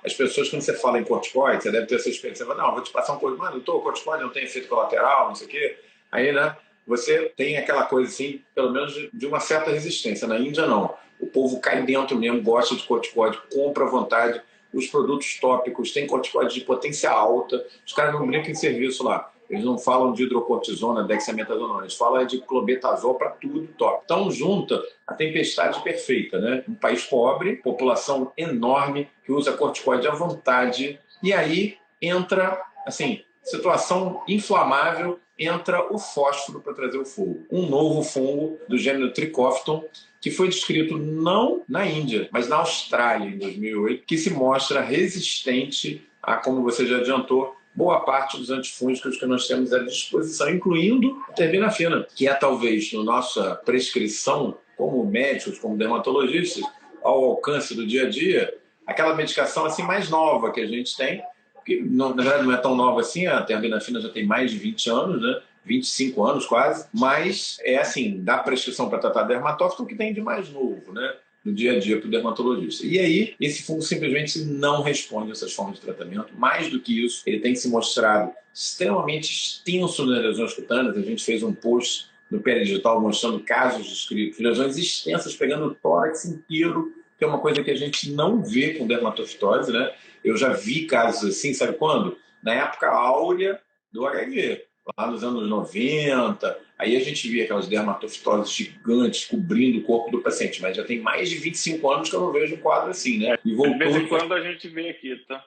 Speaker 3: as pessoas, quando você fala em corticoide, você deve ter essa experiência. Você fala, não, vou te passar um corticoide, mas não corticoide não tem efeito colateral, não sei o quê. Aí, né, você tem aquela coisa assim, pelo menos de uma certa resistência. Na Índia, não. O povo cai dentro mesmo, gosta de corticoide, compra à vontade. Os produtos tópicos têm corticoide de potência alta. Os caras não brincam em serviço lá. Eles não falam de hidrocortisona, dexametasona, não. Eles falam de clobetasol para tudo top. Então, junta a tempestade perfeita, né? Um país pobre, população enorme, que usa corticoide à vontade. E aí entra, assim, situação inflamável, entra o fósforo para trazer o fogo. Um novo fungo do gênero Trichophyton, que foi descrito não na Índia, mas na Austrália, em 2008, que se mostra resistente a, como você já adiantou, boa parte dos antifúngicos que nós temos à disposição, incluindo a terbinafina, que é talvez, na nossa prescrição, como médicos, como dermatologistas, ao alcance do dia a dia, aquela medicação assim mais nova que a gente tem, que na verdade não é tão nova assim, a terbinafina já tem mais de 20 anos, né? 25 anos quase, mas é assim, dá prescrição para tratar dermatófito que tem de mais novo, né? No dia a dia para o dermatologista. E aí, esse fungo simplesmente não responde a essas formas de tratamento. Mais do que isso, ele tem se mostrado extremamente extenso nas lesões cutâneas. A gente fez um post no PL Digital mostrando casos descritos, lesões extensas pegando o tórax inteiro, que é uma coisa que a gente não vê com dermatofitose, né? Eu já vi casos assim, sabe quando? Na época áurea do HIV. Lá nos anos 90, aí a gente via aquelas dermatofitoses gigantes cobrindo o corpo do paciente, mas já tem mais de 25 anos que eu não vejo um quadro assim, né?
Speaker 2: E voltou... De vez em quando a gente vê aqui, tá?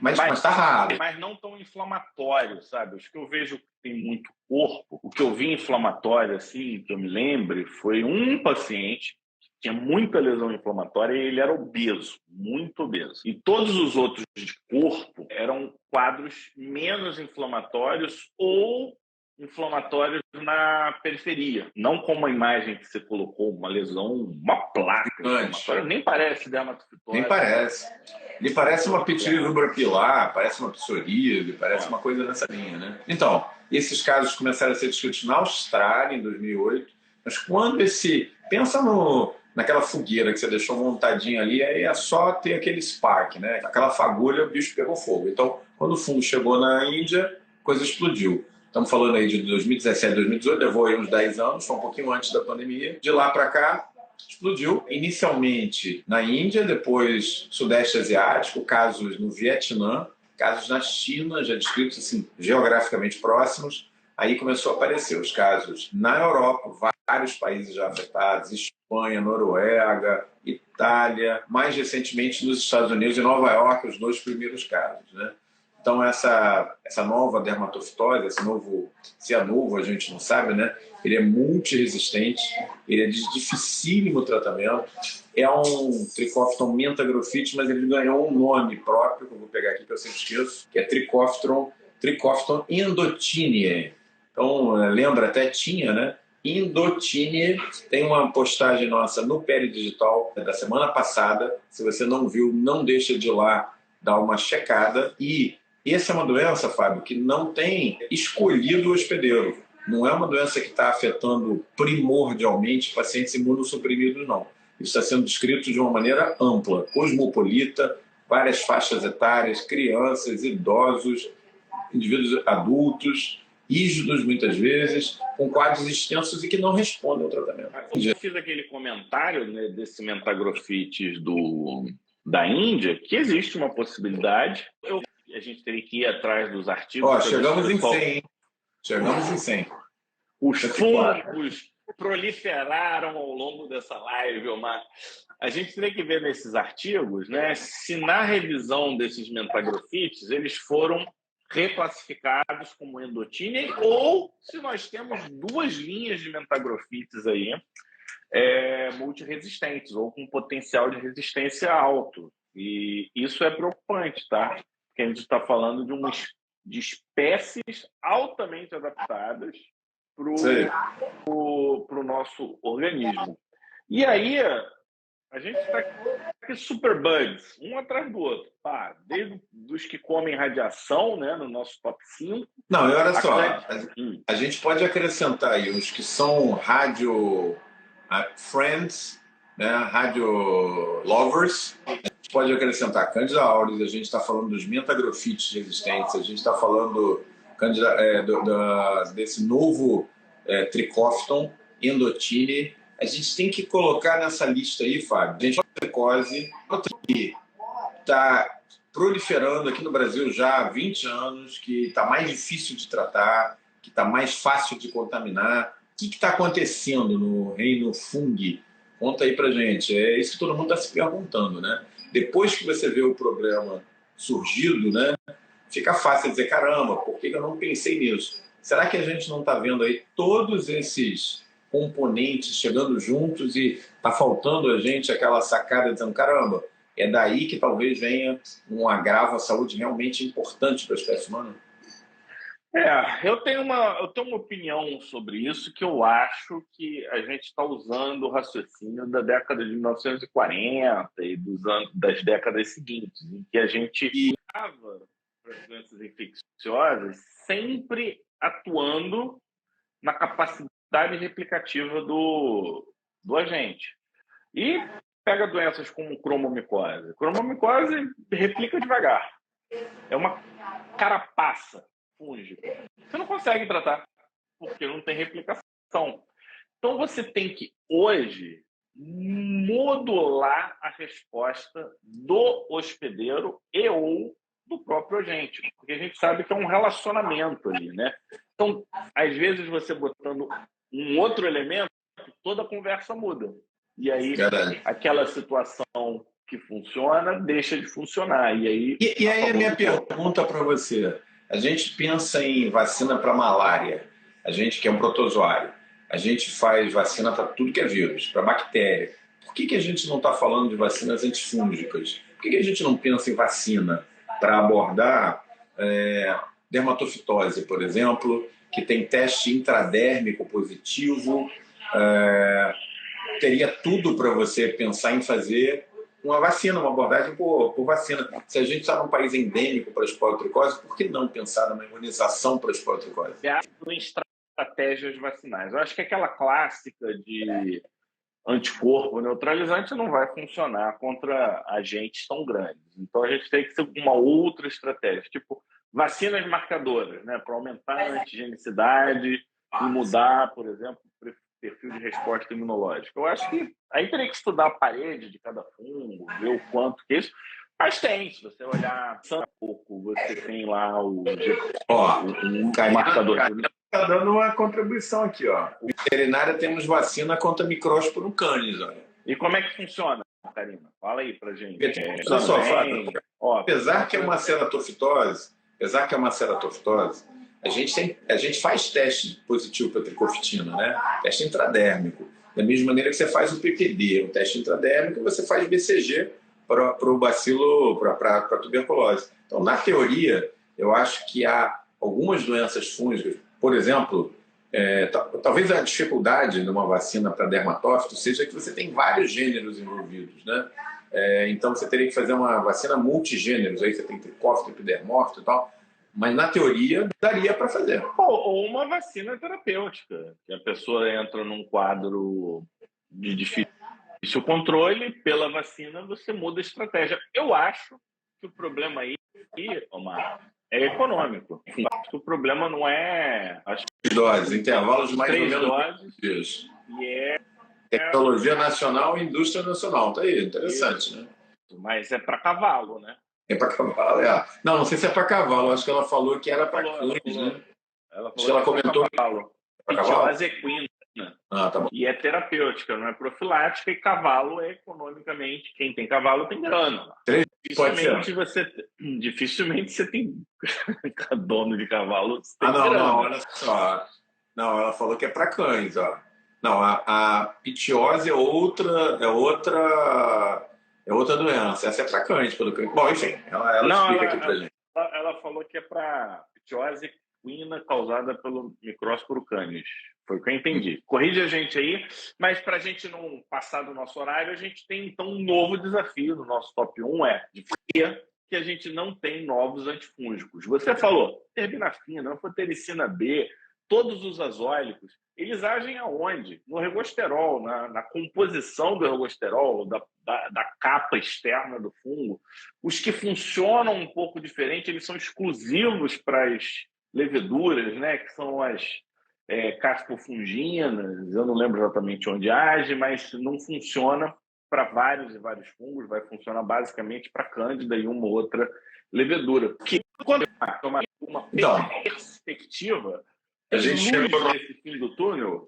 Speaker 3: Mas tá raro.
Speaker 2: Mas não tão inflamatório, sabe? Os que eu vejo que tem muito corpo, o que eu vi inflamatório, assim, que eu me lembre, foi um paciente tinha muita lesão inflamatória e ele era obeso, muito obeso. E todos os outros de corpo eram quadros menos inflamatórios ou inflamatórios na periferia. Não como a imagem que você colocou, uma lesão, uma placa inflamatória. Nem parece dermatofitose.
Speaker 3: Nem parece. Ele parece uma pitilismo braquilar, parece uma psoríase, parece uma coisa nessa linha, né? Então, esses casos começaram a ser descritos na Austrália, em 2008. Mas quando esse... Pensa naquela fogueira que você deixou montadinha ali, aí é só ter aquele spark, né? Aquela fagulha, o bicho pegou fogo. Então, quando o fungo chegou na Índia, a coisa explodiu. Estamos falando aí de 2017, 2018, levou aí uns 10 anos, foi um pouquinho antes da pandemia. De lá para cá, explodiu. Inicialmente na Índia, depois Sudeste Asiático, casos no Vietnã, casos na China, já descritos assim, geograficamente próximos. Aí começou a aparecer os casos na Europa, vários países já afetados, Espanha, Noruega, Itália, mais recentemente nos Estados Unidos e Nova York, os 2 primeiros casos, né? Então, essa nova dermatofitose, esse novo cianuvo, a gente não sabe, né? Ele é multiresistente, ele é de dificílimo tratamento, é um Trichophyton mentagrophytes, mas ele ganhou um nome próprio, que eu vou pegar aqui, que eu sempre esqueço, que é Trichophyton indotineae. Então, lembra, até tinha, né? Indotineae, tem uma postagem nossa no Peridigital da semana passada, se você não viu, não deixa de ir lá dar uma checada. E essa é uma doença, Fábio, que não tem escolhido o hospedeiro. Não é uma doença que está afetando primordialmente pacientes imunossuprimidos, não. Isso está sendo descrito de uma maneira ampla, cosmopolita, várias faixas etárias, crianças, idosos, indivíduos adultos, rígidos muitas vezes, com quadros extensos e que não respondem ao tratamento.
Speaker 2: Eu fiz aquele comentário, né, desse mentagrophytes da Índia, que existe uma possibilidade. A gente teria que ir atrás dos artigos.
Speaker 3: Chegamos em 100, hein? Chegamos em 100.
Speaker 2: Os fungos proliferaram ao longo dessa live, Omar. A gente teria que ver nesses artigos, né, se na revisão desses mentagrophytes eles foram reclassificados como endotíneae ou se nós temos 2 linhas de mentagrophytes aí multiresistentes ou com potencial de resistência alto. E isso é preocupante, tá? Porque a gente está falando de espécies altamente adaptadas para o nosso organismo. E aí, a gente está aqui superbugs, um atrás do outro. Tá? Desde os que comem radiação, né, no nosso top 5.
Speaker 3: Não, e olha só, a gente pode acrescentar aí os que são radio friends, né, radio lovers. A gente pode acrescentar Candida auris, a gente está falando dos mentagrophytes resistentes, a gente está falando desse novo Trichophyton indotineae. A gente tem que colocar nessa lista aí, Fábio, a gente tem tricose que está proliferando aqui no Brasil já há 20 anos, que está mais difícil de tratar, que está mais fácil de contaminar. O que está acontecendo no reino fungi? Conta aí pra gente. É isso que todo mundo está se perguntando, né? Depois que você vê o problema surgido, né, fica fácil dizer, caramba, por que eu não pensei nisso? Será que a gente não está vendo aí todos esses componentes chegando juntos e está faltando a gente aquela sacada dizendo, caramba, é daí que talvez venha um agravo à saúde realmente importante para a espécie humana?
Speaker 2: Eu tenho uma opinião sobre isso, que eu acho que a gente está usando o raciocínio da década de 1940 e das décadas seguintes, em que a gente estava para as doenças infecciosas sempre atuando na capacidade replicativa do agente. E pega doenças como cromomicose. Cromomicose replica devagar. É uma carapaça fúngica. Você não consegue tratar, porque não tem replicação. Então você tem que, hoje, modular a resposta do hospedeiro e ou do próprio agente, porque a gente sabe que é um relacionamento ali, né? Então, às vezes, você botando um outro elemento, toda a conversa muda. E aí, aquela situação que funciona, deixa de funcionar. E aí
Speaker 3: a minha pergunta para você. A gente pensa em vacina para malária, a gente que é um protozoário, a gente faz vacina para tudo que é vírus, para bactéria. Por que a gente não está falando de vacinas antifúngicas? Por que a gente não pensa em vacina para abordar dermatofitose, por exemplo, que tem teste intradérmico positivo? Teria tudo para você pensar em fazer uma vacina, uma abordagem por vacina. Se a gente está num país endêmico para a esporotricose, por que não pensar numa imunização para a esporotricose?
Speaker 2: Em estratégias vacinais. Eu acho que aquela clássica de anticorpo neutralizante não vai funcionar contra agentes tão grandes. Então, a gente tem que ter uma outra estratégia, tipo vacinas marcadoras, né, para aumentar a antigenicidade e mudar, por exemplo, o perfil de resposta imunológica. Eu acho que aí teria que estudar a parede de cada fungo, ver o quanto que é isso. Mas tem, se você olhar um pouco, você tem lá o marcador.
Speaker 3: Está dando uma contribuição aqui, ó. O veterinário temos vacina contra micrósporo canis, olha.
Speaker 2: E como é que funciona, Karina? Fala aí pra gente.
Speaker 3: Olha só, Fábio, apesar que é uma ceratofitose, a gente faz teste positivo para tricofetina, né? Teste intradérmico. Da mesma maneira que você faz o PPD, o teste intradérmico, você faz BCG para o bacilo, para a tuberculose. Então, na teoria, eu acho que há algumas doenças fúngicas, por exemplo, talvez a dificuldade numa vacina para dermatófito seja que você tem vários gêneros envolvidos, né? Então, você teria que fazer uma vacina multigêneros, aí você tem tricófito, epidermófito e tal, mas na teoria daria para fazer.
Speaker 2: Ou uma vacina terapêutica, que a pessoa entra num quadro de difícil controle, pela vacina você muda a estratégia. Eu acho que o problema aí, Omar, é econômico. O problema não é as
Speaker 3: doses, intervalos de mais ou menos
Speaker 2: doses,
Speaker 3: dias.
Speaker 2: E
Speaker 3: tecnologia nacional e indústria nacional. Tá aí, interessante, né?
Speaker 2: Mas é para cavalo, né?
Speaker 3: É para cavalo, é. Não sei se é para cavalo. Acho que ela falou que era para cães, né?
Speaker 2: Acho que ela comentou cavalo. Pitiose equina.
Speaker 3: Tá bom.
Speaker 2: E é terapêutica, não é profilática, e cavalo é economicamente. Quem tem cavalo tem grana. Dificilmente você tem dono de cavalo. Tem grana.
Speaker 3: Não, olha só. Não, ela falou que é para cães, ó. Não, a pitiose é outra doença. Essa é para cães, pelo que. Bom, enfim, ela explica aqui pra gente.
Speaker 2: Ela falou que é para pitiose equina causada pelo micrósporo canis. Foi o que eu entendi. Corrige a gente aí, mas para a gente não passar do nosso horário, a gente tem então um novo desafio no nosso top 1, que a gente não tem novos antifúngicos. Você falou terbinafina, anfotericina B, todos os azólicos, eles agem aonde? No ergosterol, na composição do ergosterol, da capa externa do fungo. Os que funcionam um pouco diferente, eles são exclusivos para as leveduras, né, que são as caspofunginas, eu não lembro exatamente onde age, mas não funciona para vários e vários fungos, vai funcionar basicamente para cândida e uma outra levedura. Que quando toma uma perspectiva,
Speaker 3: a gente
Speaker 2: chegou nesse fim do túnel?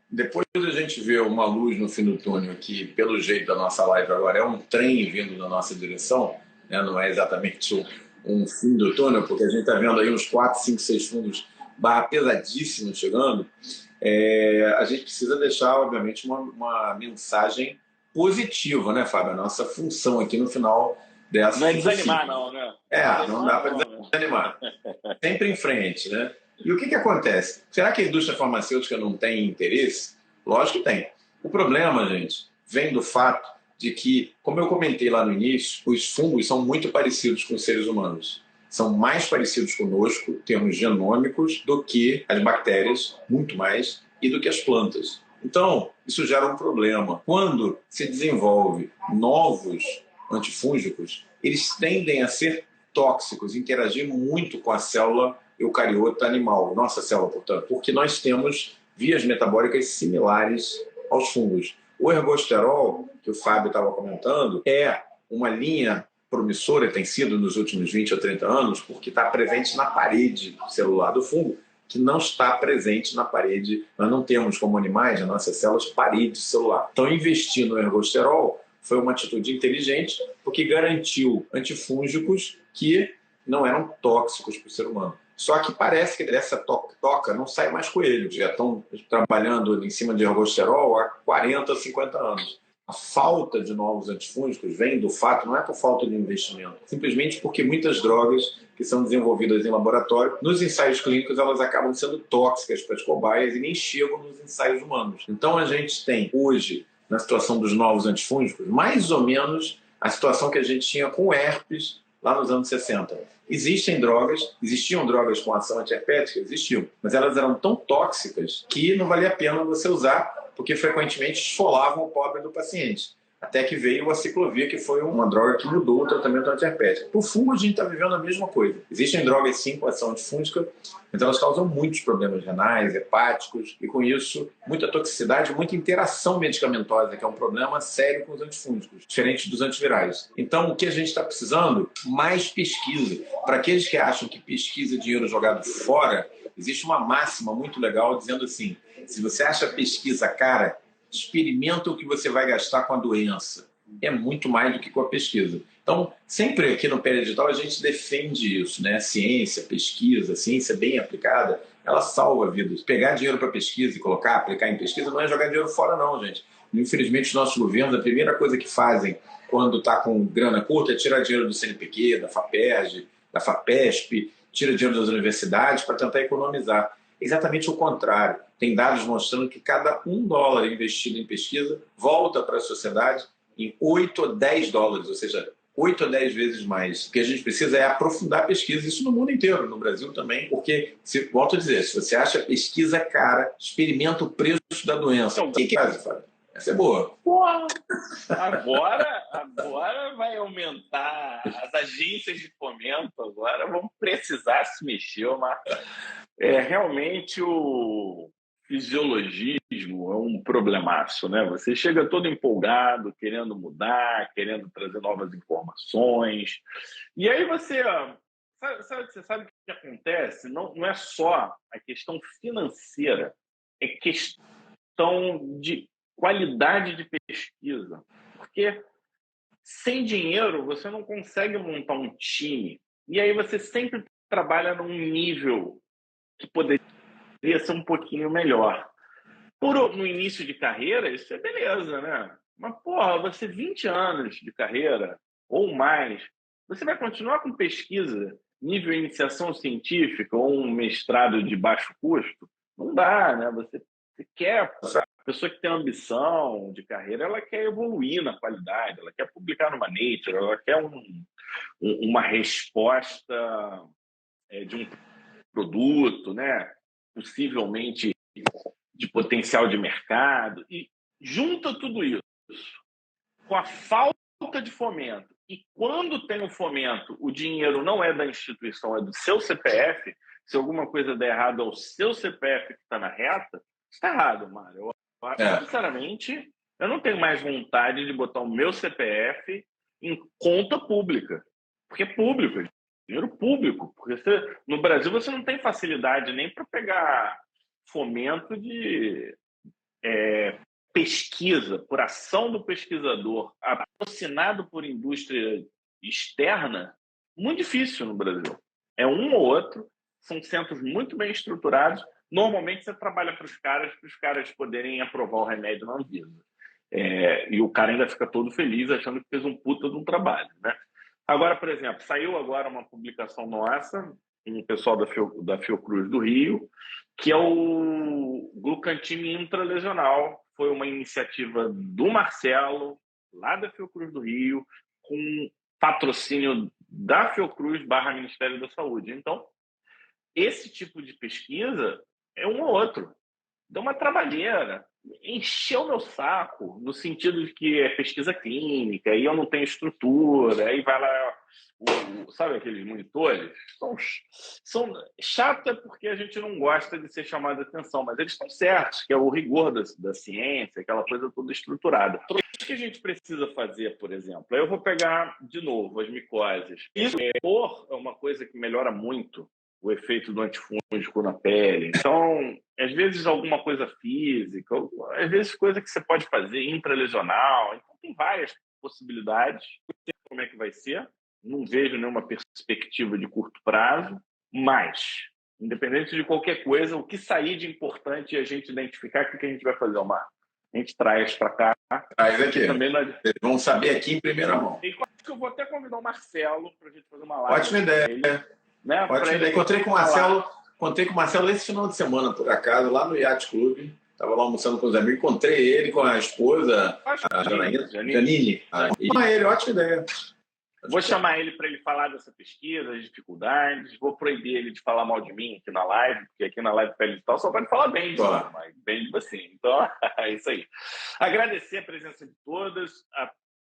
Speaker 3: Depois a gente vê uma luz no fim do túnel, que pelo jeito da nossa live agora é um trem vindo na nossa direção, né? Não é exatamente um fim do túnel, porque a gente está vendo aí uns 4, 5, 6 fungos pesadíssimos chegando. A gente precisa deixar, obviamente, uma mensagem positiva, né, Fábio? A nossa função aqui no final dessa...
Speaker 2: Não é desanimar, não, né?
Speaker 3: Não dá para desanimar. Sempre em frente, né? E o que acontece? Será que a indústria farmacêutica não tem interesse? Lógico que tem. O problema, gente, vem do fato de que, como eu comentei lá no início, os fungos são muito parecidos com os seres humanos. São mais parecidos conosco, em termos genômicos, do que as bactérias, muito mais, e do que as plantas. Então, isso gera um problema. Quando se desenvolve novos antifúngicos, eles tendem a ser tóxicos, interagir muito com a célula eucariota animal, nossa célula, portanto, porque nós temos vias metabólicas similares aos fungos. O ergosterol, que o Fábio estava comentando, é uma linha promissora, tem sido nos últimos 20 ou 30 anos, porque está presente na parede celular do fungo, que não está presente na parede. Nós não temos, como animais, nas nossas células, parede celular. Então, investir no ergosterol foi uma atitude inteligente, porque garantiu antifúngicos que não eram tóxicos para o ser humano. Só que parece que dessa toca não sai mais coelho. Já estão trabalhando em cima de ergosterol há 40, 50 anos. A falta de novos antifúngicos vem do fato, não é por falta de investimento, simplesmente porque muitas drogas que são desenvolvidas em laboratório, nos ensaios clínicos, elas acabam sendo tóxicas para as cobaias e nem chegam nos ensaios humanos. Então a gente tem hoje, na situação dos novos antifúngicos, mais ou menos a situação que a gente tinha com o herpes lá nos anos 60. Existiam drogas com ação antiherpética? Existiam, mas elas eram tão tóxicas que não valia a pena você usar porque frequentemente esfolavam o pobre do paciente. Até que veio a ciclovir, que foi uma droga que mudou o tratamento antiherpético. Para o fungo, a gente está vivendo a mesma coisa. Existem drogas, sim, com ação antifúngica, mas elas causam muitos problemas renais, hepáticos, e com isso, muita toxicidade, muita interação medicamentosa, que é um problema sério com os antifúngicos, diferente dos antivirais. Então, o que a gente está precisando? Mais pesquisa. Para aqueles que acham que pesquisa é dinheiro jogado fora, existe uma máxima muito legal dizendo assim, se você acha pesquisa cara, experimenta o que você vai gastar com a doença. É muito mais do que com a pesquisa. Então, sempre aqui no Pé Digital a gente defende isso, né? Ciência, pesquisa, ciência bem aplicada, ela salva vidas. Pegar dinheiro para pesquisa e colocar, aplicar em pesquisa, não é jogar dinheiro fora não, gente. Infelizmente, os nossos governos, a primeira coisa que fazem quando está com grana curta é tirar dinheiro do CNPq, da FAPERJ, da FAPESP, tira dinheiro das universidades para tentar economizar. Exatamente o contrário. Tem dados mostrando que cada $1 investido em pesquisa volta para a sociedade em 8 ou 10 dólares, ou seja, 8 ou 10 vezes mais. O que a gente precisa é aprofundar a pesquisa, isso no mundo inteiro, no Brasil também, porque, volto a dizer, se você acha pesquisa cara, experimenta o preço da doença. O que faz, Fábio? Essa é boa.
Speaker 2: Porra, agora vai aumentar as agências de fomento, agora vão precisar se mexer, Marcos. Realmente o fisiologismo é um problemaço, né? Você chega todo empolgado, querendo mudar, querendo trazer novas informações, e aí você sabe o que acontece? Não é só a questão financeira, é questão de qualidade de pesquisa, porque sem dinheiro você não consegue montar um time, e aí você sempre trabalha num nível que poderia ser um pouquinho melhor. No início de carreira, isso é beleza, né? Mas, porra, você 20 anos de carreira ou mais, você vai continuar com pesquisa, nível iniciação científica ou um mestrado de baixo custo? Não dá, né? Você quer... A pessoa que tem ambição de carreira, ela quer evoluir na qualidade, ela quer publicar numa Nature, ela quer uma resposta de um produto, né? Possivelmente de potencial de mercado, e junta tudo isso com a falta de fomento. E quando tem o fomento, o dinheiro não é da instituição, é do seu CPF. Se alguma coisa der errado, é o seu CPF que está na reta, está errado, Mário. Sinceramente, eu não tenho mais vontade de botar o meu CPF em conta pública, porque é público, dinheiro público, porque no Brasil você não tem facilidade nem para pegar fomento de pesquisa, por ação do pesquisador, patrocinado por indústria externa, muito difícil no Brasil. É um ou outro, são centros muito bem estruturados. Normalmente você trabalha para os caras poderem aprovar o remédio na Anvisa. E o cara ainda fica todo feliz achando que fez um puta de um trabalho, né? Agora, por exemplo, saiu agora uma publicação nossa, um pessoal da Fiocruz do Rio, que é o glucantime intralesional. Foi uma iniciativa do Marcelo, lá da Fiocruz do Rio, com patrocínio da Fiocruz / Ministério da Saúde. Então, esse tipo de pesquisa é um ou outro. Deu uma trabalheira, encheu meu saco, no sentido de que é pesquisa clínica, e eu não tenho estrutura, aí vai lá, sabe aqueles monitores? São chato porque a gente não gosta de ser chamado a atenção, mas eles estão certos, que é o rigor da ciência, aquela coisa toda estruturada. O que a gente precisa fazer, por exemplo? Eu vou pegar, de novo, as micoses. Isso é uma coisa que melhora muito o efeito do antifúngico na pele. Então, às vezes alguma coisa física, às vezes coisa que você pode fazer intralesional. Então, tem várias possibilidades. Não sei como é que vai ser. Não vejo nenhuma perspectiva de curto prazo, mas, independente de qualquer coisa, o que sair de importante é a gente identificar o que a gente vai fazer, Omar. A gente traz para cá.
Speaker 3: Traz aqui. Também eles vão saber aqui em primeira mão.
Speaker 2: E acho que eu vou até convidar o Marcelo para a gente fazer uma live.
Speaker 3: Ótima ideia. Né? Encontrei com o Marcelo esse final de semana, por acaso, lá no Yacht Club. Estava lá almoçando com os amigos, encontrei ele com a esposa, a Janine. E ele, ótima ideia.
Speaker 2: Vou chamar ele para ele falar dessa pesquisa, das dificuldades. Vou proibir ele de falar mal de mim aqui na live, porque aqui na live Pele Digital só pode falar bem de mim, mas bem de você. Então, é isso aí. Agradecer a presença de todas.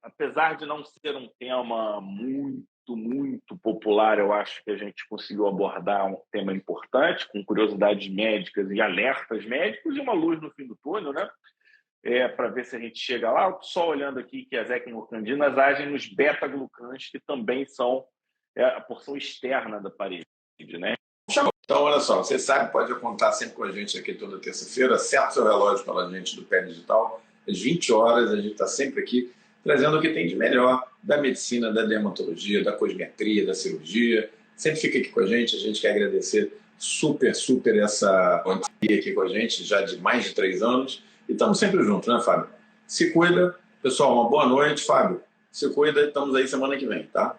Speaker 2: Apesar de não ser um tema muito popular, eu acho que a gente conseguiu abordar um tema importante, com curiosidades médicas e alertas médicos e uma luz no fim do túnel, né? Para ver se a gente chega lá. Estou só olhando aqui que as ecmocandinas agem nos beta-glucãs, que também são a porção externa da parede, né?
Speaker 3: Então, olha só, você sabe, pode contar sempre com a gente aqui toda terça-feira. Acerta o seu relógio pela gente do Pele Digital. Às 20 horas, a gente está sempre aqui trazendo o que tem de melhor da medicina, da dermatologia, da cosmetria, da cirurgia. Sempre fica aqui com a gente quer agradecer super essa parceria aqui com a gente, já de mais de 3 anos. E estamos sempre juntos, né, Fábio? Se cuida. Pessoal, uma boa noite, Fábio. Se cuida, estamos aí semana que vem, tá?